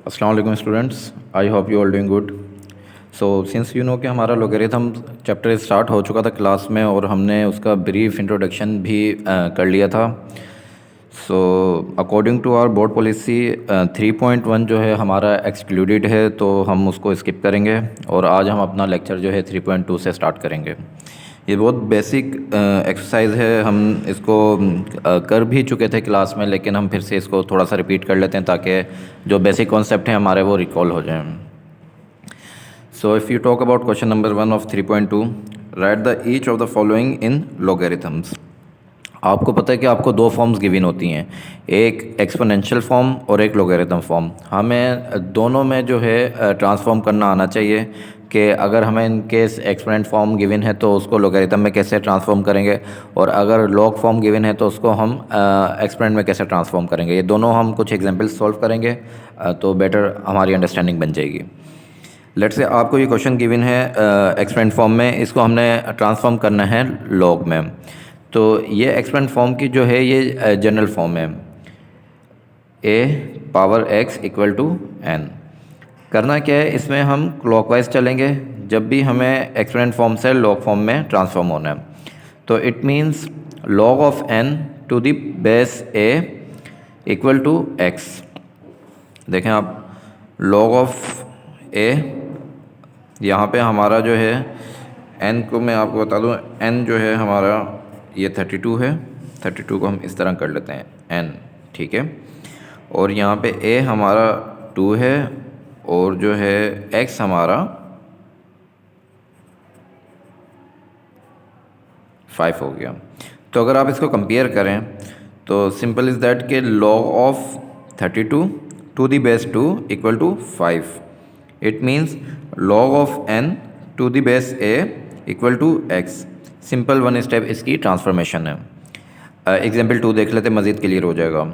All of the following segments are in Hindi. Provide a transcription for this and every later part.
अस्सलाम वालेकुम students, I hope you all doing good. So since you know कि हमारा लोगरिथम चैप्टर स्टार्ट हो चुका था क्लास में और हमने उसका ब्रीफ इंट्रोडक्शन भी कर लिया था। So according to our board policy 3.1 जो है हमारा एक्सक्लूडेड है, तो हम उसको स्किप करेंगे और आज हम अपना लेक्चर जो है 3.2 से स्टार्ट करेंगे। ये बहुत बेसिक एक्सरसाइज है, हम इसको कर भी चुके थे क्लास में, लेकिन हम फिर से इसको थोड़ा सा रिपीट कर लेते हैं ताकि जो बेसिक कॉन्सेप्ट हैं हमारे वो रिकॉल हो जाएं। So if you talk about question number 1 of 3.2, write the each of the following in logarithms. आपको पता है कि आपको दो फॉर्म्स गिवन होती हैं, एक एक्सपोनेंशियल फॉर्म और एक लोगरिथम फॉर्म। हमें दोनों में जो है ट्रांसफॉर्म करना आना चाहिए कि अगर हमें in case exponent form given है तो उसको लोगरिथम में कैसे ट्रांसफॉर्म करेंगे, और अगर लॉग फॉर्म गिवन है तो उसको हम एक्सपोनेंट में कैसे ट्रांसफॉर्म करेंगे। ये दोनों हम कुछ एग्जांपल्स सॉल्व करेंगे तो बेटर हमारी अंडरस्टैंडिंग बन जाएगी। लेट्स से आपको ये क्वेश्चन गिवन है एक्सपोनेंट फॉर्म में, इसको हमने ट्रांसफॉर्म करना है लॉग में। तो ये एक्सपोनेंट फॉर्म की जो है ये जनरल फॉर्म है, a पावर x इक्वल टू n। करना क्या है, इसमें हम क्लॉकवाइज चलेंगे जब भी हमें एक्सपोनेंट फॉर्म से लॉग फॉर्म में ट्रांसफॉर्म होना है। तो it means log of n to the base a equal to x। देखें आप, log ऑफ a, यहाँ पे हमारा जो है n को मैं आपको बता दूँ, n जो है हमारा ये 32 है। 32 को हम इस तरह कर लेते हैं n, ठीक है। और यहाँ पे a हमारा 2 है और जो है x हमारा 5 हो गया। तो अगर आप इसको कंपेयर करें तो सिंपल इज़ दैट के log of 32 to the base 2 equal to 5। It means log of n to the base a equal to x। Simple one step इसकी ट्रांसफॉर्मेशन है। एग्जाम्पल 2 देख लेते, मज़ीद क्लियर हो जाएगा।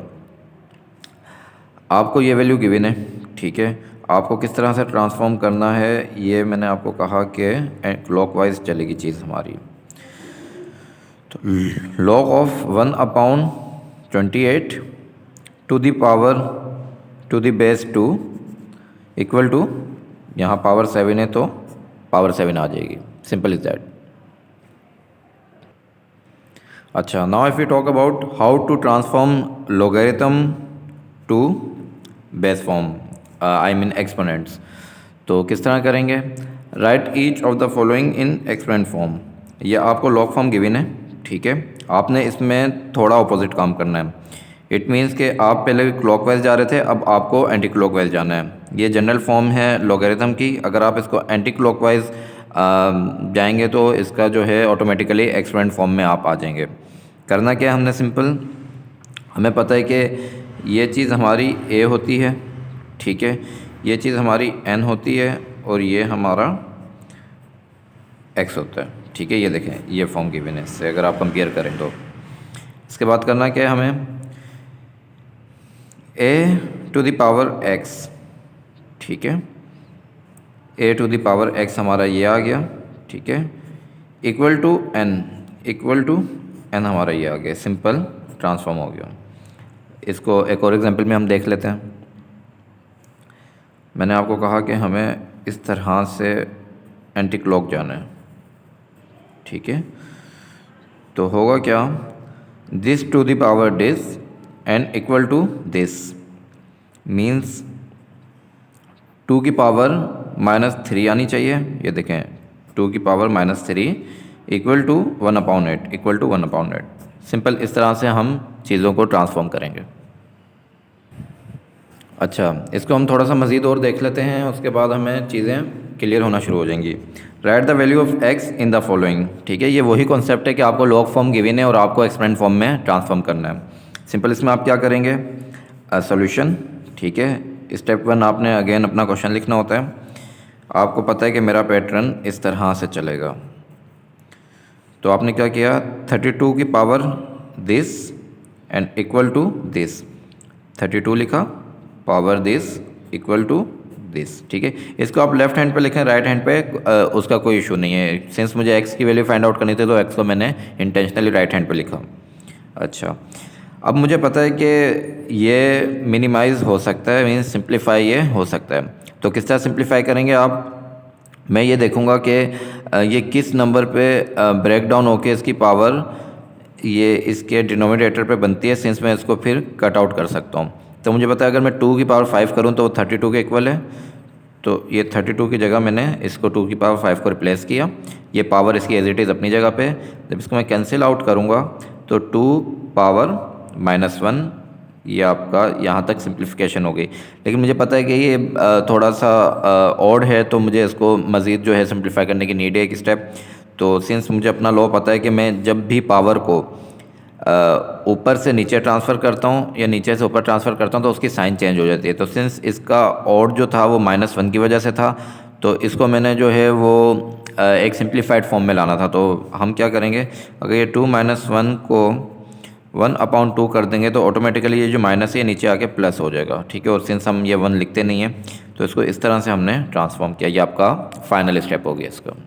आपको ये वैल्यू गिवन है, ठीक है। आपको किस तरह से ट्रांसफॉर्म करना है ये मैंने आपको कहा कि क्लॉकवाइज चलेगी चीज़ हमारी। तो log of 1/28 to the power to the base 2 equal to, यहाँ पावर 7 है तो पावर 7 आ जाएगी। Simple is that. अच्छा, now if you talk about how to transform logarithm to base form, I mean exponents, तो किस तरह करेंगे। Write each of the following in exponent form. ये आपको लॉग फॉर्म गिवन है, ठीक है। आपने इसमें थोड़ा अपोजिट काम करना है। इट मीन्स कि आप पहले क्लॉकवाइज जा रहे थे, अब आपको एंटी क्लॉकवाइज जाना है। ये जनरल फॉर्म है लोगरिथम की। अगर आप इसको एंटी क्लॉकवाइज जाएंगे तो इसका जो है ऑटोमेटिकली एक्सपोनेंट फॉर्म में आप आ जाएंगे। करना क्या है हमने, सिंपल, हमें पता है कि ये चीज़ हमारी a होती है, ठीक है, ये चीज़ हमारी n होती है और ये हमारा x होता है, ठीक है। ये देखें, ये फॉर्म गिवन है, इससे अगर आप कंपेयर करें तो इसके बाद करना क्या है हमें, a to the power x, ठीक है, a to the power x हमारा ये आ गया, ठीक है, equal to n, equal to n हमारा ये आ गया। सिंपल ट्रांसफॉर्म हो गया। इसको एक और एग्जांपल में हम देख लेते हैं। मैंने आपको कहा कि हमें इस तरह से एंटी क्लॉक जाना है, ठीक है। तो होगा क्या, this to the power this and equal to this, means 2 की पावर -3 आनी चाहिए। ये देखें, 2 की power -3 equal to 1/8, equal to 1/8। Simple इस तरह से हम चीज़ों को ट्रांसफॉर्म करेंगे। अच्छा, इसको हम थोड़ा सा मज़ीद और देख लेते हैं, उसके बाद हमें चीज़ें क्लियर होना शुरू हो जाएंगी। Right the value of x in the following, ठीक है। ये वही कॉन्सेप्ट है कि आपको लॉग फॉर्म गिवन है और आपको एक्सपोनेंट फॉर्म में ट्रांसफॉर्म करना है। सिंपल इसमें आप क्या करेंगे, सॉल्यूशन, ठीक है। स्टेप 1 आपने अगेन अपना क्वेश्चन लिखना होता है। आपको पता है कि मेरा पैटर्न इस तरह से चलेगा। तो आपने क्या किया, 32 की power this and equal to this, 32 लिखा, power this equal to this, ठीक है। इसको आप लेफ्ट हैंड पे लिखें, राइट हैंड पे उसका कोई इशू नहीं है। सिंस मुझे x की वैल्यू फाइंड आउट करनी थी तो x को मैंने इंटेंशनली राइट हैंड पे लिखा। अच्छा, अब मुझे पता है कि ये मिनिमाइज़ हो सकता है, मीन्स सिंप्लीफाई ये हो सकता है। तो किस तरह सिंप्लीफाई करेंगे आप? मैं ये देखूँगा कि ये किस नंबर पे ब्रेक डाउन होके इसकी पावर ये इसके डिनोमिनेटर पे बनती है, सिंस मैं इसको फिर कट आउट कर सकता हूँ। तो मुझे पता है अगर मैं 2 की पावर 5 करूँ तो वो 32 के इक्वल है। तो ये 32 की जगह मैंने इसको 2 की पावर 5 को रिप्लेस किया। ये पावर इसकी एज इट इज़ अपनी जगह पे। जब इसको मैं कैंसिल आउट करूँगा तो 2 पावर -1 ये आपका यहाँ तक सिंप्लीफिकेशन हो गई। लेकिन मुझे पता है कि ये थोड़ा सा ऑड है, तो मुझे इसको मज़ीद जो है सिंप्लीफाई करने की नीड है एक स्टेप। तो सिंस मुझे अपना लॉ पता है कि मैं जब भी पावर को ऊपर से नीचे ट्रांसफ़र करता हूँ या नीचे से ऊपर ट्रांसफ़र करता हूँ तो उसकी साइन चेंज हो जाती है। तो सिंस इसका ऑड जो था वो -1 की वजह से था, तो इसको मैंने जो है वो एक सिंप्लीफाइड फॉर्म में लाना था। तो हम क्या करेंगे, अगर ये 2 - 1 को 1/2 कर देंगे तो ऑटोमेटिकली ये जो माइनस है ये नीचे आके प्लस हो जाएगा, ठीक है। और सिंस हम ये 1 लिखते नहीं हैं तो इसको इस तरह से हमने ट्रांसफॉर्म किया। ये आपका फाइनल स्टेप हो गया इसका।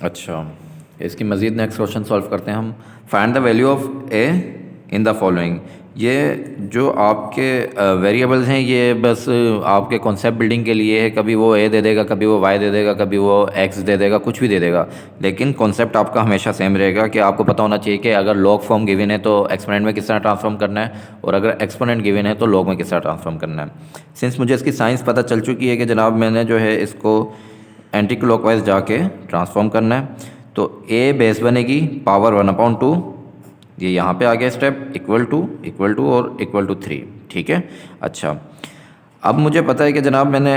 अच्छा, इसकी मज़ीद नेक्स्ट क्वेश्चन सॉल्व करते हैं हम। Find the value of A in the following. ये जो आपके वेरिएबल्स हैं ये बस आपके कॉन्सेप्ट बिल्डिंग के लिए है। कभी वो ए दे देगा, कभी वो वाई दे देगा, कभी वो एक्स दे देगा, कुछ भी दे देगा, लेकिन कॉन्सेप्ट आपका हमेशा सेम रहेगा कि आपको पता होना चाहिए कि अगर लॉग फॉर्म गिवन है तो एक्सपोनेंट में किस तरह ट्रांसफॉर्म करना है, और अगर एक्सपोनेंट गिवन है तो लॉग में किस तरह ट्रांसफॉर्म करना है। सिंस मुझे इसकी साइंस पता चल चुकी है कि जनाब मैंने जो है इसको एंटी क्लॉकवाइज जाके ट्रांसफॉर्म करना है, तो ए बेस बनेगी पावर 1/2, ये यहाँ पे आ गया स्टेप, इक्वल टू और इक्वल टू 3, ठीक है। अच्छा, अब मुझे पता है कि जनाब मैंने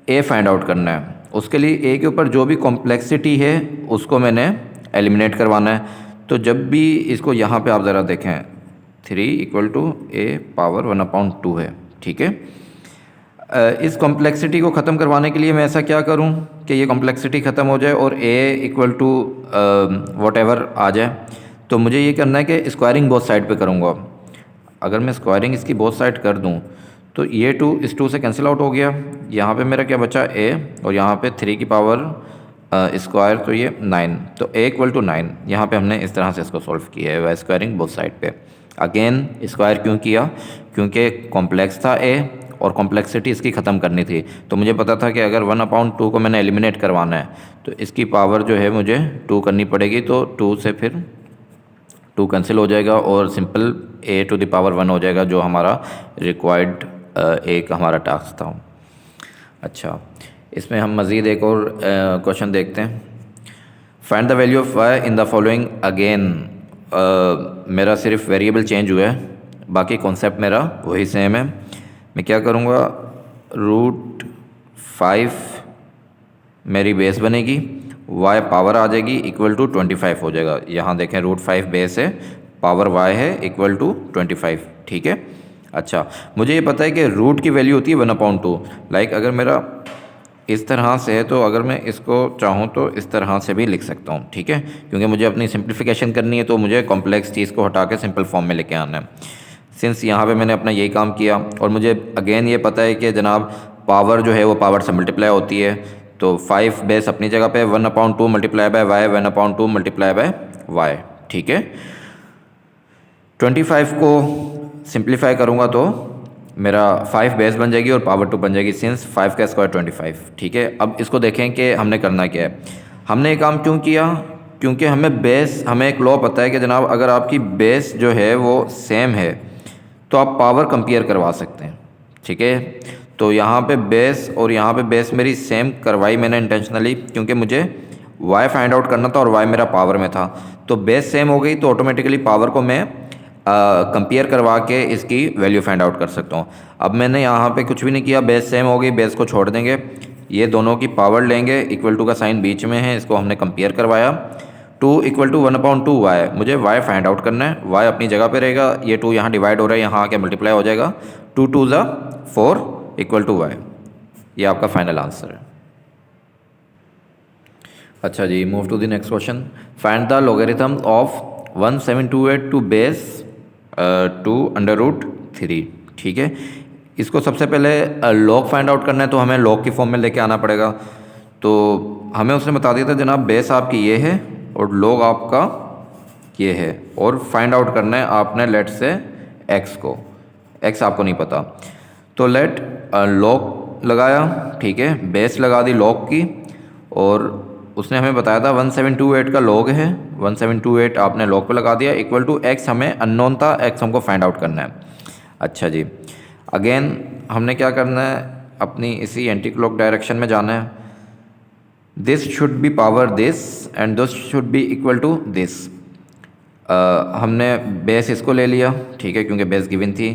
ए फाइंड आउट करना है। उसके लिए ए के ऊपर जो भी कॉम्प्लेक्सिटी है उसको मैंने एलिमिनेट करवाना है। तो जब भी इसको यहाँ पे आप ज़रा देखें, 3 = ए पावर 1/2 है, ठीक है। इस कॉम्प्लेक्सिटी को ख़त्म करवाने के लिए मैं ऐसा क्या करूं कि ये कॉम्प्लेक्सिटी ख़त्म हो जाए और a = वॉटेवर आ जाए। तो मुझे ये करना है कि स्क्वायरिंग बोथ साइड पे करूँगा। अगर मैं स्क्वायरिंग इसकी बोथ साइड कर दूं तो ये 2 इस 2 से कैंसिल आउट हो गया। यहाँ पे मेरा क्या बचा, a, और यहाँ पे 3 की पावर स्क्वायर, तो ये 9। तो a = 9। यहाँ पे हमने इस तरह से इसको सॉल्व किया है, वह स्क्वायरिंग बोथ साइड पे। अगेन स्क्वायर क्यों किया, क्योंकि कॉम्प्लेक्स था a और कॉम्प्लेक्सिटी इसकी ख़त्म करनी थी। तो मुझे पता था कि अगर 1/2 को मैंने एलिमिनेट करवाना है तो इसकी पावर जो है मुझे 2 करनी पड़ेगी। तो 2 से फिर 2 कैंसिल हो जाएगा और सिंपल a⁻1 हो जाएगा, जो हमारा रिक्वायर्ड एक हमारा टास्क था। अच्छा, इसमें हम मज़ीद एक और क्वेश्चन देखते हैं। Find the value of y in the following. Again मेरा सिर्फ वेरिएबल चेंज हुआ है, बाकी कॉन्सेप्ट मेरा वही सेम है। मैं क्या करूँगा, √5 मेरी बेस बनेगी, y पावर आ जाएगी, इक्वल टू 25 हो जाएगा। यहाँ देखें √5 बेस है, पावर y है, इक्वल टू 25, ठीक है। अच्छा, मुझे ये पता है कि रूट की वैल्यू होती है 1/2। लाइक अगर मेरा इस तरह से है तो अगर मैं इसको चाहूँ तो इस तरह से भी लिख सकता हूँ, ठीक है। क्योंकि मुझे अपनी सिंप्लीफिकेशन करनी है तो मुझे कॉम्प्लेक्स चीज़ को हटा के सिंपल फॉर्म में लेके आना है। सिंस यहाँ पे मैंने अपना यही काम किया, और मुझे अगेन ये पता है कि जनाब पावर जो है वो पावर से मल्टीप्लाई होती है। तो 5 बेस अपनी जगह पे, 1/2 multiply by y, 1/2 multiply by y, ठीक है। 25 को सिंप्लीफाई करूँगा तो मेरा 5 बेस बन जाएगी और पावर 2 बन जाएगी, सिंस 5 का स्क्वायर 25, ठीक है। अब इसको देखें कि हमने करना क्या है। हमने ये काम क्यों किया, क्योंकि हमें एक लॉ पता है कि जनाब अगर आपकी बेस जो है वो सेम है तो आप पावर कंपेयर करवा सकते हैं, ठीक है। तो यहाँ पे बेस और यहाँ पे बेस मेरी सेम करवाई मैंने इंटेंशनली, क्योंकि मुझे y फाइंड आउट करना था और y मेरा पावर में था। तो बेस सेम हो गई तो ऑटोमेटिकली पावर को मैं कंपेयर करवा के इसकी वैल्यू फाइंड आउट कर सकता हूँ। अब मैंने यहाँ पे कुछ भी नहीं किया, बेस सेम हो गई, बेस को छोड़ देंगे, ये दोनों की पावर लेंगे, इक्वल टू का साइन बीच में है, इसको हमने कंपेयर करवाया। 2 = 1/2 y, मुझे y फाइंड आउट करना है, y अपनी जगह पे रहेगा, ये 2 यहाँ डिवाइड हो रहा है, यहाँ आके मल्टीप्लाई हो जाएगा, 2 × 2 = 4 = y। ये आपका फाइनल आंसर है। अच्छा जी, move to the next question. Find the logarithm of 1728 to base 2 √3, ठीक है। इसको सबसे पहले लॉग फाइंड आउट करना है तो हमें लॉग की फॉर्म में लेके आना पड़ेगा। तो हमें उसने बता दिया था जनाब बेस आपकी ये है और लॉग आपका ये है, और फाइंड आउट करना है आपने लेट से एक्स को, एक्स आपको नहीं पता। तो लेट लॉग लगाया, ठीक है, बेस लगा दी लॉग की, और उसने हमें बताया था 1728 का लॉग है, 1728 आपने लॉग पे लगा दिया, इक्वल टू एक्स हमें अननोन था, एक्स हमको फाइंड आउट करना है। अच्छा जी, अगेन हमने क्या करना है, अपनी इसी एंटी क्लॉक डायरेक्शन में जाना है। This should be power this and this should be equal to this. हमने बेस इसको ले लिया, ठीक है, क्योंकि बेस गिवन थी,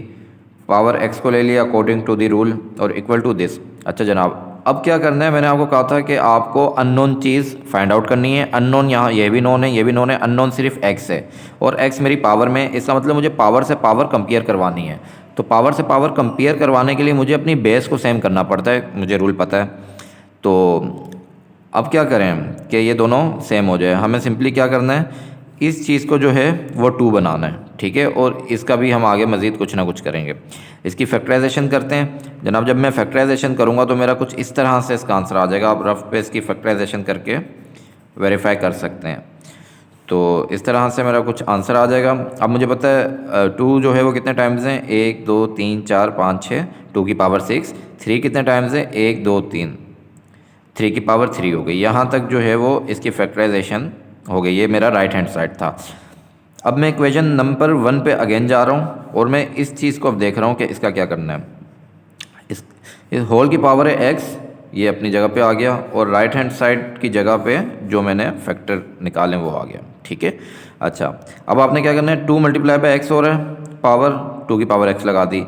पावर एक्स को ले लिया अकॉर्डिंग टू द रूल, और इक्वल टू दिस। अच्छा जनाब, अब क्या करना है, मैंने आपको कहा था कि आपको अननोन चीज़ फाइंड आउट करनी है। अननोन यहाँ ये भी नोन है, ये भी नोन है, अननोन सिर्फ एक्स है, और एक्स मेरी पावर में, इसका मतलब मुझे पावर से पावर कंपेयर करवानी है। तो पावर से पावर कंपेयर करवाने के लिए मुझे अपनी बेस को सेम करना पड़ता है, मुझे रूल पता है। तो अब क्या करें कि ये दोनों सेम हो जाए, हमें सिंपली क्या करना है, इस चीज़ को जो है वो 2 बनाना है, ठीक है, और इसका भी हम आगे मज़ीद कुछ ना कुछ करेंगे। इसकी फैक्टराइजेशन करते हैं जनाब। जब मैं फैक्टराइजेशन करूँगा तो मेरा कुछ इस तरह से इसका आंसर आ जाएगा। आप रफ पे इसकी फैक्टराइजेशन करके वेरीफाई कर सकते हैं। तो इस तरह से मेरा कुछ आंसर आ जाएगा। अब मुझे पता है 2 जो है वो कितने टाइम्स हैं, 1 2 3 4 5 6, 2 की पावर 6। 3 कितने टाइम्स है, 1 2 3, 3 की पावर 3 हो गई। यहाँ तक जो है वो इसकी फैक्टराइजेशन हो गई। ये मेरा राइट हैंड साइड था। अब मैं इक्वेशन नंबर 1 पे अगेन जा रहा हूँ, और मैं इस चीज़ को अब देख रहा हूँ कि इसका क्या करना है। इस होल की पावर है एक्स, ये अपनी जगह पे आ गया, और राइट हैंड साइड की जगह पे जो मैंने फैक्टर निकाले वो आ गया, ठीक है। अच्छा, अब आपने क्या करना है, 2 मल्टीप्लाई बाय एक्स हो रहा है, पावर 2 की पावर एक्स लगा दी।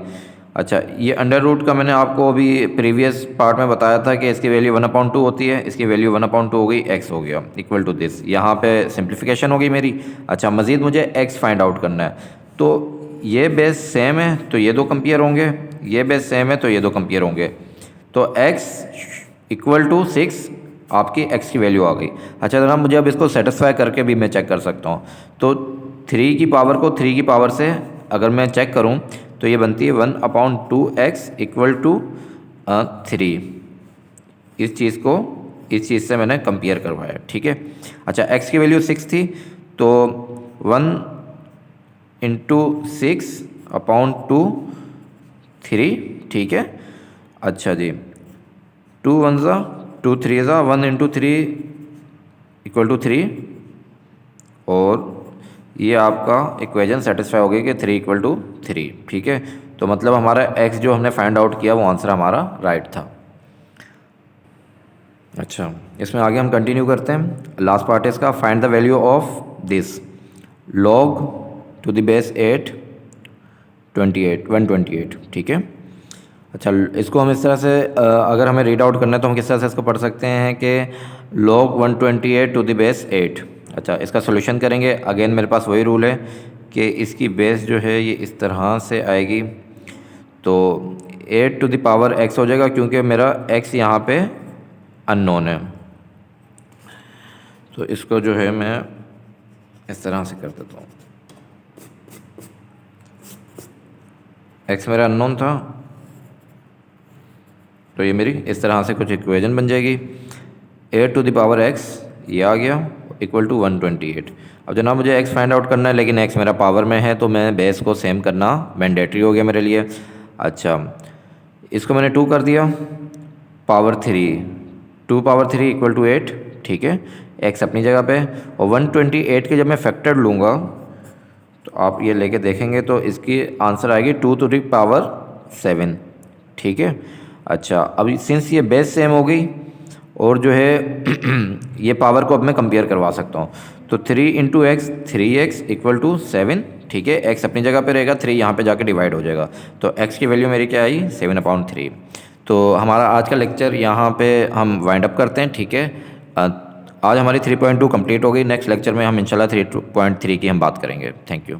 अच्छा, ये अंडर रूट का मैंने आपको अभी प्रीवियस पार्ट में बताया था कि इसकी वैल्यू 1/2 होती है, इसकी वैल्यू 1/2 हो गई, एक्स हो गया इक्वल टू दिस। यहाँ पे सिंप्लीफिकेशन हो गई मेरी। अच्छा, मज़ीद मुझे एक्स फाइंड आउट करना है। तो ये बेस सेम है तो ये 2 कंपेयर होंगे, ये बेस सेम है तो ये 2 कंपेयर होंगे। तो x इक्वल टू 6 आपकी x की वैल्यू आ गई। अच्छा जनाब, मुझे अब इसको सेटिस्फाई करके भी मैं चेक कर सकता हूँ। तो 3 की पावर को 3 की पावर से अगर मैं चेक करूँ तो ये बनती है 1/2x इक्वल टू 3। इस चीज़ को इस चीज़ से मैंने कंपेयर करवाया, ठीक है। अच्छा, x की वैल्यू 6 थी, तो 1 इंटू 6/2 3, ठीक है। अच्छा जी, 2 1 ज़ा 2 3 ज़ा 1 इंटू 3 इक्वल टू 3, और ये आपका इक्वेशन सेटिस्फाई हो गई कि 3 इक्वल टू 3, ठीक है। तो मतलब हमारा x जो हमने फाइंड आउट किया वो आंसर हमारा राइट था। अच्छा, इसमें आगे हम कंटिन्यू करते हैं। लास्ट पार्ट है इसका, find the value of this log to the base 8 128, ठीक है। अच्छा, इसको हम इस तरह से अगर हमें रीड आउट करना है तो हम किस तरह से इसको पढ़ सकते हैं कि log 128 टू द बेस 8। अच्छा, इसका सोल्यूशन करेंगे। अगेन मेरे पास वही रूल है कि इसकी बेस जो है ये इस तरह से आएगी, तो 8 टू द पावर x हो जाएगा, क्योंकि मेरा x यहाँ पे अननोन है। तो इसको जो है मैं इस तरह से कर देता हूँ, x मेरा अननोन था, तो ये मेरी इस तरह से कुछ इक्वेशन बन जाएगी। 8 टू द पावर x ये आ गया इक्वल टू 128। अब जनाब मुझे x फाइंड आउट करना है, लेकिन x मेरा पावर में है तो मैं बेस को सेम करना मैंडेटरी हो गया मेरे लिए। अच्छा, इसको मैंने 2 कर दिया, पावर 3, 2 पावर 3 इक्वल टू 8, ठीक है। x अपनी जगह पे, और 128 के जब मैं फैक्टर लूँगा तो आप ये लेके देखेंगे तो इसकी आंसर आएगी 2 टू द पावर 7, ठीक है। अच्छा, अब सिंस ये बेस सेम हो गई और जो है ये पावर को अब मैं कंपेयर करवा सकता हूँ, तो 3 into x 3x equal to 7, ठीक है। x अपनी जगह पे रहेगा, 3 यहाँ पे जाके डिवाइड हो जाएगा, तो x की वैल्यू मेरी क्या आई 7/3। तो हमारा आज का लेक्चर यहाँ पे हम वाइंड अप करते हैं, ठीक है। आज हमारी 3.2 कंप्लीट हो गई। नेक्स्ट लेक्चर में हम इंशाल्लाह 3.3 की हम बात करेंगे। Thank you.